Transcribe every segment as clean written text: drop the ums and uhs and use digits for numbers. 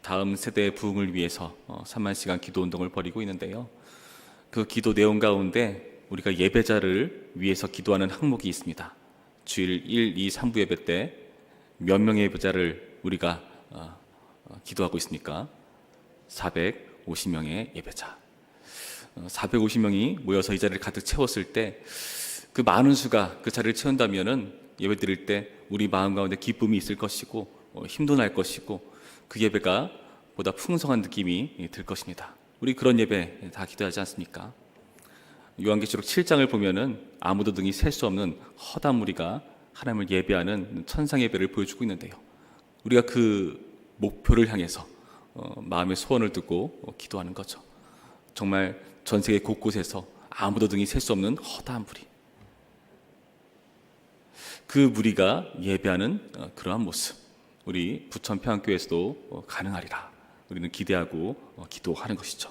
다음 세대의 부흥을 위해서 3만 시간 기도 운동을 벌이고 있는데요. 그 기도 내용 가운데 우리가 예배자를 위해서 기도하는 항목이 있습니다. 주일 1, 2, 3부 예배 때 몇 명의 예배자를 우리가 기도하고 있습니까? 450명의 예배자. 450명이 모여서 이 자리를 가득 채웠을 때 그 많은 수가 그 자리를 채운다면은 예배 드릴 때 우리 마음 가운데 기쁨이 있을 것이고 힘도 날 것이고 그 예배가 보다 풍성한 느낌이 들 것입니다. 우리 그런 예배 다 기도하지 않습니까? 요한계시록 7장을 보면은 아무도 등이 셀 수 없는 허다한 무리가 하나님을 예배하는 천상 예배를 보여주고 있는데요. 우리가 그 목표를 향해서 마음의 소원을 두고 기도하는 거죠. 정말 전 세계 곳곳에서 아무도 등이 셀 수 없는 허다한 무리, 그 무리가 예배하는 그러한 모습, 우리 부천평안교회에서도 가능하리라 우리는 기대하고 기도하는 것이죠.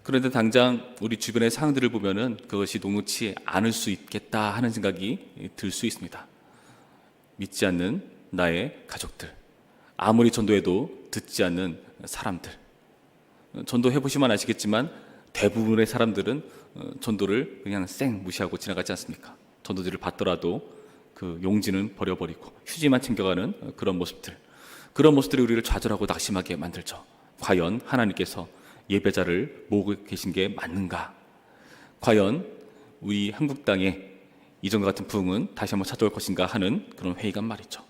그런데 당장 우리 주변의 상황들을 보면은 그것이 녹록지 않을 수 있겠다 하는 생각이 들 수 있습니다. 믿지 않는 나의 가족들, 아무리 전도해도 듣지 않는 사람들. 전도해 보시면 아시겠지만 대부분의 사람들은 전도를 그냥 쌩 무시하고 지나가지 않습니까? 전도지를 받더라도 그 용지는 버려버리고 휴지만 챙겨가는 그런 모습들, 그런 모습들이 우리를 좌절하고 낙심하게 만들죠. 과연 하나님께서 예배자를 모으고 계신 게 맞는가? 과연 우리 한국 땅에 이전과 같은 부흥은 다시 한번 찾아올 것인가 하는 그런 회의감 말이죠.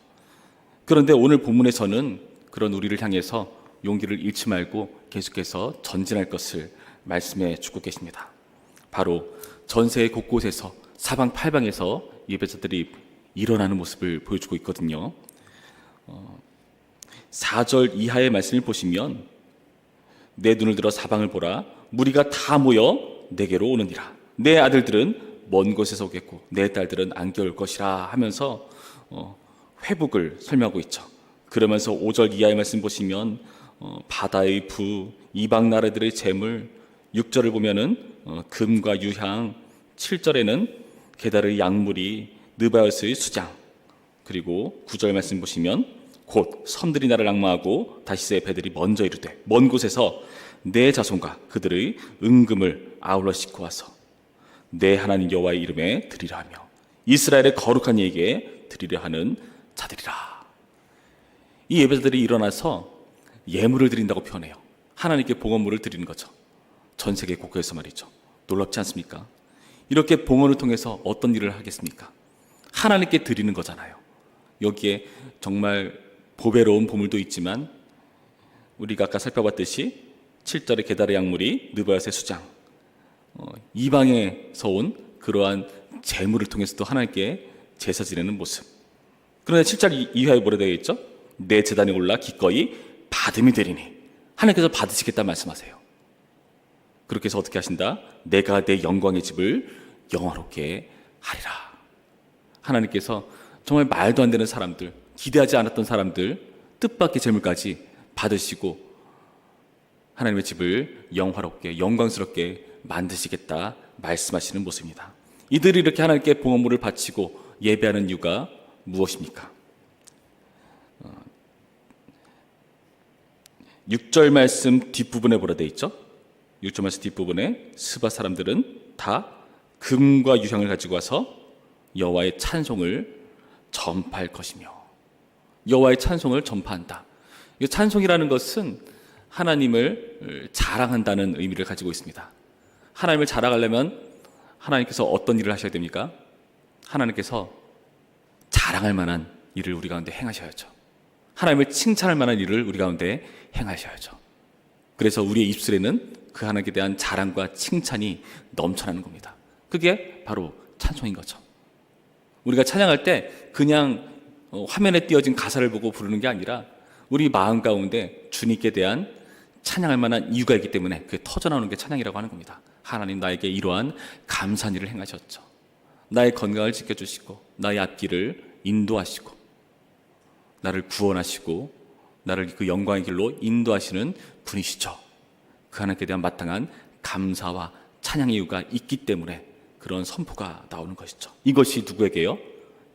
그런데 오늘 본문에서는 그런 우리를 향해서 용기를 잃지 말고 계속해서 전진할 것을 말씀해 주고 계십니다. 바로 전 세계 곳곳에서 사방팔방에서 예배자들이 일어나는 모습을 보여주고 있거든요. 4절 이하의 말씀을 보시면 내 눈을 들어 사방을 보라, 무리가 다 모여 내게로 오느니라. 내 아들들은 먼 곳에서 오겠고 내 딸들은 안개 올 것이라 하면서 회복을 설명하고 있죠. 그러면서 5절 이하의 말씀 보시면 바다의 부, 이방 나라들의 재물, 6절을 보면은 금과 유향, 7절에는 게달의 약물이, 느바요스의 수장, 그리고 9절 말씀 보시면 곧 섬들이 나를 낭망하고 다시스의 배들이 먼저 이르되 먼 곳에서 내 자손과 그들의 은금을 아울러 싣고 와서 내 하나님 여호와의 이름에 드리라 하며 이스라엘의 거룩한 이에게 드리려 하는 자들이라. 이 예배자들이 일어나서 예물을 드린다고 표현해요. 하나님께 봉헌물을 드리는 거죠. 전 세계 곳곳에서 말이죠. 놀랍지 않습니까? 이렇게 봉헌을 통해서 어떤 일을 하겠습니까? 하나님께 드리는 거잖아요. 여기에 정말 보배로운 보물도 있지만 우리가 아까 살펴봤듯이 7절의 게달의 약물이, 느바요스의 수장, 이방에서 온 그러한 재물을 통해서도 하나님께 제사 지내는 모습. 그런데 7절 이하에 뭐라 되어 있죠? 내 제단에 올라 기꺼이 받음이 되리니 하나님께서 받으시겠다 말씀하세요. 그렇게 해서 어떻게 하신다? 내가 내 영광의 집을 영화롭게 하리라. 하나님께서 정말 말도 안 되는 사람들, 기대하지 않았던 사람들, 뜻밖의 재물까지 받으시고 하나님의 집을 영화롭게, 영광스럽게 만드시겠다 말씀하시는 모습입니다. 이들이 이렇게 하나님께 봉헌물을 바치고 예배하는 이유가 무엇입니까? 6절 말씀 뒷부분에 뭐라 되어 있죠? 6절 말씀 뒷부분에 스바 사람들은 다 금과 유향을 가지고 와서 여호와의 찬송을 전파할 것이며, 여호와의 찬송을 전파한다. 이 찬송이라는 것은 하나님을 자랑한다는 의미를 가지고 있습니다. 하나님을 자랑하려면 하나님께서 어떤 일을 하셔야 됩니까? 하나님께서 자랑할 만한 일을 우리 가운데 행하셔야죠. 하나님을 칭찬할 만한 일을 우리 가운데 행하셔야죠. 그래서 우리의 입술에는 그 하나님께 대한 자랑과 칭찬이 넘쳐나는 겁니다. 그게 바로 찬송인 거죠. 우리가 찬양할 때 그냥 화면에 띄어진 가사를 보고 부르는 게 아니라 우리 마음 가운데 주님께 대한 찬양할 만한 이유가 있기 때문에 그게 터져나오는 게 찬양이라고 하는 겁니다. 하나님 나에게 이러한 감사한 일을 행하셨죠. 나의 건강을 지켜주시고 나의 앞길을 인도하시고 나를 구원하시고 나를 그 영광의 길로 인도하시는 분이시죠. 그 하나님께 대한 마땅한 감사와 찬양의 이유가 있기 때문에 그런 선포가 나오는 것이죠. 이것이 누구에게요?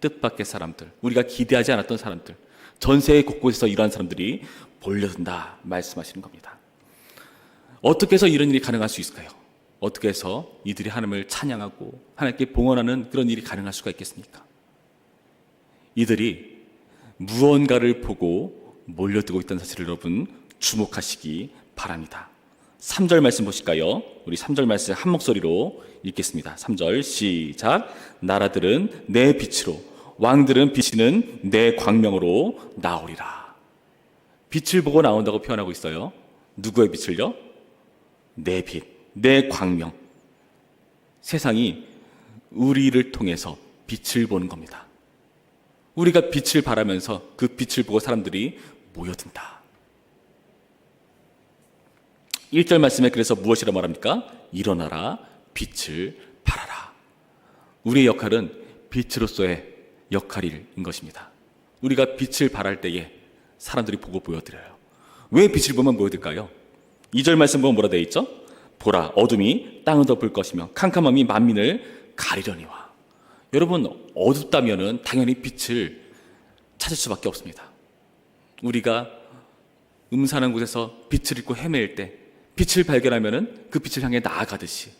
뜻밖의 사람들, 우리가 기대하지 않았던 사람들, 전 세계 곳곳에서 이러한 사람들이 몰려든다 말씀하시는 겁니다. 어떻게 해서 이런 일이 가능할 수 있을까요? 어떻게 해서 이들이 하나님을 찬양하고 하나님께 봉헌하는 그런 일이 가능할 수가 있겠습니까? 이들이 무언가를 보고 몰려들고 있다는 사실을 여러분 주목하시기 바랍니다. 3절 말씀 보실까요? 우리 3절 말씀 한 목소리로 읽겠습니다. 3절 시작. 나라들은 내 빛으로, 왕들은 비치는 내 광명으로 나오리라. 빛을 보고 나온다고 표현하고 있어요. 누구의 빛을요? 내 빛, 내 광명. 세상이 우리를 통해서 빛을 보는 겁니다. 우리가 빛을 발하면서 그 빛을 보고 사람들이 모여든다. 1절 말씀에 그래서 무엇이라 말합니까? 일어나라, 빛을 발하라. 우리의 역할은 빛으로서의 역할인 것입니다. 우리가 빛을 발할 때에 사람들이 보고 모여들어요. 왜 빛을 보면 모여들까요? 2절 말씀 보면 뭐라 되어 있죠? 보라, 어둠이 땅을 덮을 것이며 캄캄함이 만민을 가리려니와. 여러분, 어둡다면은 당연히 빛을 찾을 수밖에 없습니다. 우리가 음산한 곳에서 빛을 잃고 헤매일 때 빛을 발견하면은 그 빛을 향해 나아가듯이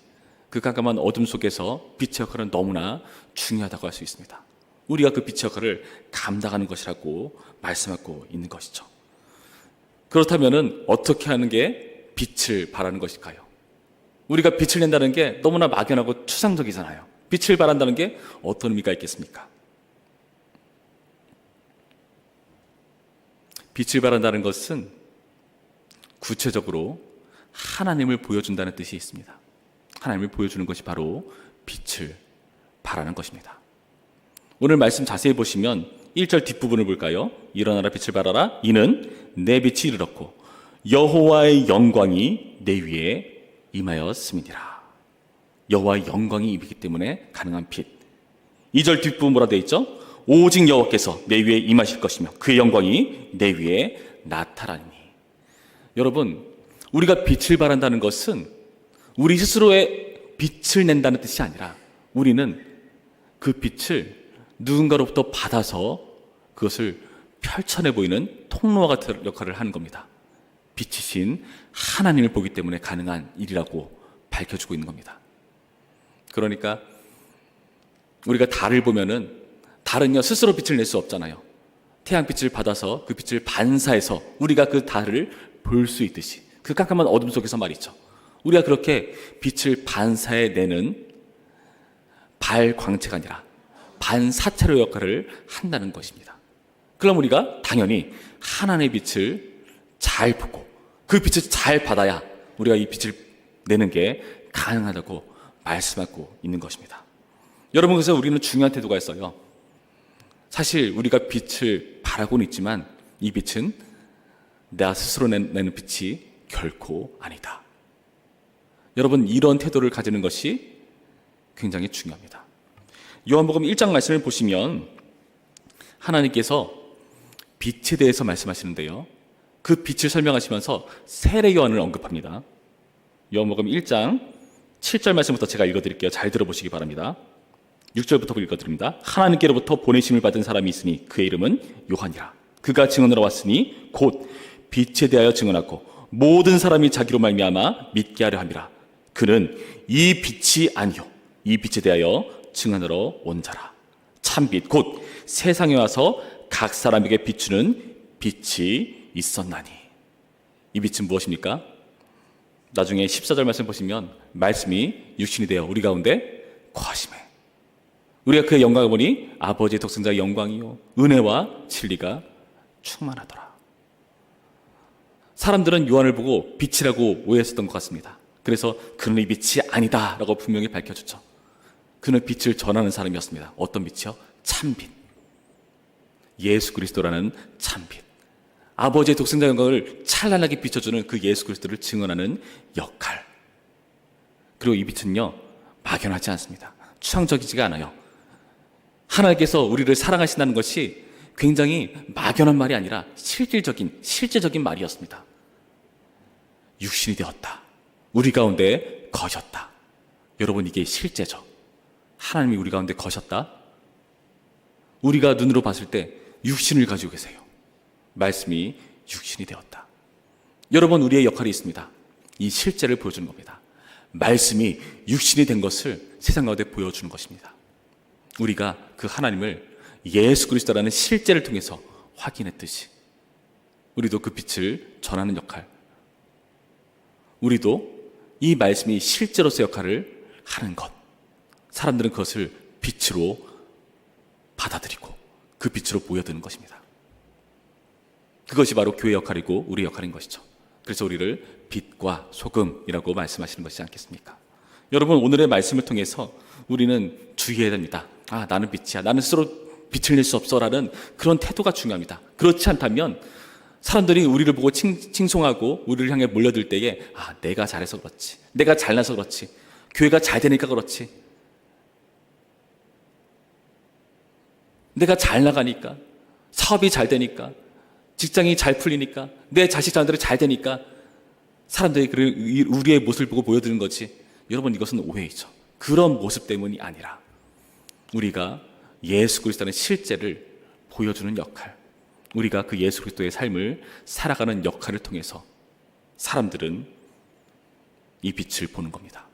그 깜깜한 어둠 속에서 빛의 역할은 너무나 중요하다고 할 수 있습니다. 우리가 그 빛의 역할을 감당하는 것이라고 말씀하고 있는 것이죠. 그렇다면은 어떻게 하는 게 빛을 발하는 것일까요? 우리가 빛을 낸다는 게 너무나 막연하고 추상적이잖아요. 빛을 발한다는 게 어떤 의미가 있겠습니까? 빛을 발한다는 것은 구체적으로 하나님을 보여준다는 뜻이 있습니다. 하나님을 보여주는 것이 바로 빛을 발하는 것입니다. 오늘 말씀 자세히 보시면 1절 뒷부분을 볼까요? 일어나라, 빛을 발하라. 이는 내 빛이 이르렀고 여호와의 영광이 내 위에 임하였음이니라. 여호와의 영광이 임하기 때문에 가능한 빛. 2절 뒷부분 뭐라 되어 있죠? 오직 여호와께서 내 위에 임하실 것이며 그의 영광이 내 위에 나타나니. 여러분, 우리가 빛을 발한다는 것은 우리 스스로의 빛을 낸다는 뜻이 아니라 우리는 그 빛을 누군가로부터 받아서 그것을 펼쳐내 보이는 통로와 같은 역할을 하는 겁니다. 빛이신 하나님을 보기 때문에 가능한 일이라고 밝혀주고 있는 겁니다. 그러니까 우리가 달을 보면은 달은요 스스로 빛을 낼 수 없잖아요. 태양빛을 받아서 그 빛을 반사해서 우리가 그 달을 볼 수 있듯이 그 깜깜한 어둠 속에서 말이죠. 우리가 그렇게 빛을 반사해내는 발광체가 아니라 반사체로 역할을 한다는 것입니다. 그럼 우리가 당연히 하나님의 빛을 잘 보고 그 빛을 잘 받아야 우리가 이 빛을 내는 게 가능하다고 말씀하고 있는 것입니다. 여러분, 그래서 우리는 중요한 태도가 있어요. 사실 우리가 빛을 발하고는 있지만 이 빛은 나 스스로 내는 빛이 결코 아니다. 여러분, 이런 태도를 가지는 것이 굉장히 중요합니다. 요한복음 1장 말씀을 보시면 하나님께서 빛에 대해서 말씀하시는데요. 그 빛을 설명하시면서 세례 요한을 언급합니다. 요한복음 1장 7절 말씀부터 제가 읽어드릴게요. 잘 들어보시기 바랍니다. 6절부터 읽어드립니다. 하나님께로부터 보내심을 받은 사람이 있으니 그의 이름은 요한이라. 그가 증언하러 왔으니 곧 빛에 대하여 증언하고 모든 사람이 자기로 말미암아 믿게 하려 함이라. 그는 이 빛이 아니요 이 빛에 대하여 증언하러 온 자라. 참빛 곧 세상에 와서 각 사람에게 비추는 빛이 있었나니. 이 빛은 무엇입니까? 나중에 14절 말씀 보시면 말씀이 육신이 되어 우리 가운데 거하심에 우리가 그의 영광을 보니 아버지의 독생자의 영광이요 은혜와 진리가 충만하더라. 사람들은 요한을 보고 빛이라고 오해했었던 것 같습니다. 그래서 그는 이 빛이 아니다 라고 분명히 밝혀줬죠. 그는 빛을 전하는 사람이었습니다. 어떤 빛이요? 참빛. 예수 그리스도라는 참빛. 아버지의 독생자 영광을 찬란하게 비춰주는 그 예수 그리스도를 증언하는 역할. 그리고 이 빛은요 막연하지 않습니다. 추상적이지가 않아요. 하나님께서 우리를 사랑하신다는 것이 굉장히 막연한 말이 아니라 실제적인 말이었습니다. 육신이 되었다. 우리 가운데 거셨다. 여러분, 이게 실제죠. 하나님이 우리 가운데 거셨다. 우리가 눈으로 봤을 때 육신을 가지고 계세요. 말씀이 육신이 되었다. 여러분, 우리의 역할이 있습니다. 이 실제를 보여주는 겁니다. 말씀이 육신이 된 것을 세상 가운데 보여주는 것입니다. 우리가 그 하나님을 예수 그리스도라는 실제를 통해서 확인했듯이 우리도 그 빛을 전하는 역할, 우리도 이 말씀이 실제로서의 역할을 하는 것, 사람들은 그것을 빛으로 받아들이고 그 빛으로 보여드는 것입니다. 그것이 바로 교회의 역할이고 우리의 역할인 것이죠. 그래서 우리를 빛과 소금이라고 말씀하시는 것이지 않겠습니까? 여러분, 오늘의 말씀을 통해서 우리는 주의해야 됩니다. 나는 빛이야, 나는 스스로 빛을 낼 수 없어 라는 그런 태도가 중요합니다. 그렇지 않다면 사람들이 우리를 보고 칭송하고 우리를 향해 몰려들 때에 내가 잘해서 그렇지, 내가 잘나서 그렇지, 교회가 잘 되니까 그렇지, 내가 잘 나가니까, 사업이 잘 되니까, 직장이 잘 풀리니까, 내 자식 자녀들이 잘 되니까 사람들이 우리의 모습을 보고 보여드리는 거지. 여러분, 이것은 오해이죠. 그런 모습 때문이 아니라 우리가 예수 그리스도의 실제를 보여주는 역할, 우리가 그 예수 그리스도의 삶을 살아가는 역할을 통해서 사람들은 이 빛을 보는 겁니다.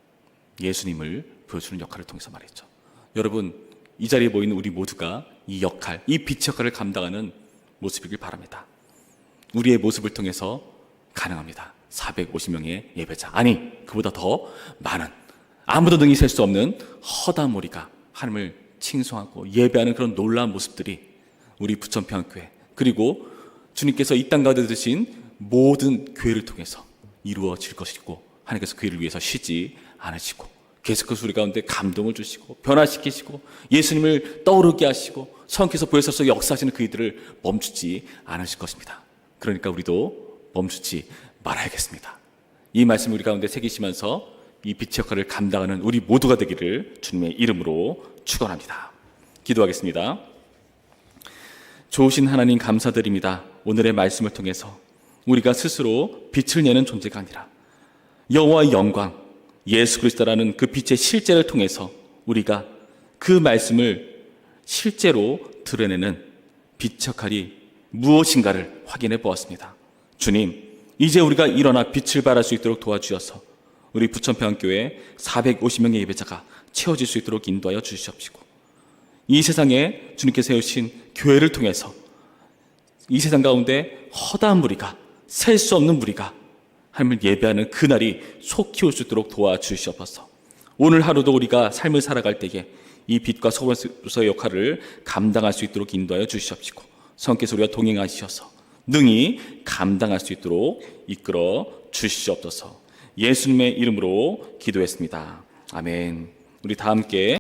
예수님을 보여주는 역할을 통해서 말이죠. 여러분, 이 자리에 모인 우리 모두가 이 역할, 이 빛 역할을 감당하는 모습이길 바랍니다. 우리의 모습을 통해서 가능합니다. 450명의 예배자, 아니 그보다 더 많은, 아무도 능히 셀 수 없는 허다한 무리가 하나님을 칭송하고 예배하는 그런 놀라운 모습들이 우리 부천평안교회, 그리고 주님께서 이 땅 가운데 두신 모든 교회를 통해서 이루어질 것이고, 하나님께서 그 일을 위해서 쉬지 않으시고 계속해서 우리 가운데 감동을 주시고 변화시키시고 예수님을 떠오르게 하시고 성령께서 보혜사서 역사하시는 그 일들을 멈추지 않으실 것입니다. 그러니까 우리도 멈추지 말아야겠습니다. 이 말씀 우리 가운데 새기시면서 이 빛의 역할을 감당하는 우리 모두가 되기를 주님의 이름으로 축원합니다. 기도하겠습니다. 좋으신 하나님, 감사드립니다. 오늘의 말씀을 통해서 우리가 스스로 빛을 내는 존재가 아니라 여호와의 영광, 예수 그리스도라는 그 빛의 실제를 통해서 우리가 그 말씀을 실제로 드러내는 빛 역할이 무엇인가를 확인해 보았습니다. 주님, 이제 우리가 일어나 빛을 발할 수 있도록 도와주셔서 우리 부천평안교회 450명의 예배자가 채워질 수 있도록 인도하여 주시옵시고, 이 세상에 주님께서 세우신 교회를 통해서 이 세상 가운데 허다한 무리가, 셀 수 없는 무리가 하나님을 예배하는 그날이 속히 올 수 있도록 도와주시옵소서. 오늘 하루도 우리가 삶을 살아갈 때에 이 빛과 소금의 역할을 감당할 수 있도록 인도하여 주시옵시고, 성령께서 우리와 동행하시어서 능히 감당할 수 있도록 이끌어 주시옵소서. 예수님의 이름으로 기도했습니다. 아멘. 우리 다 함께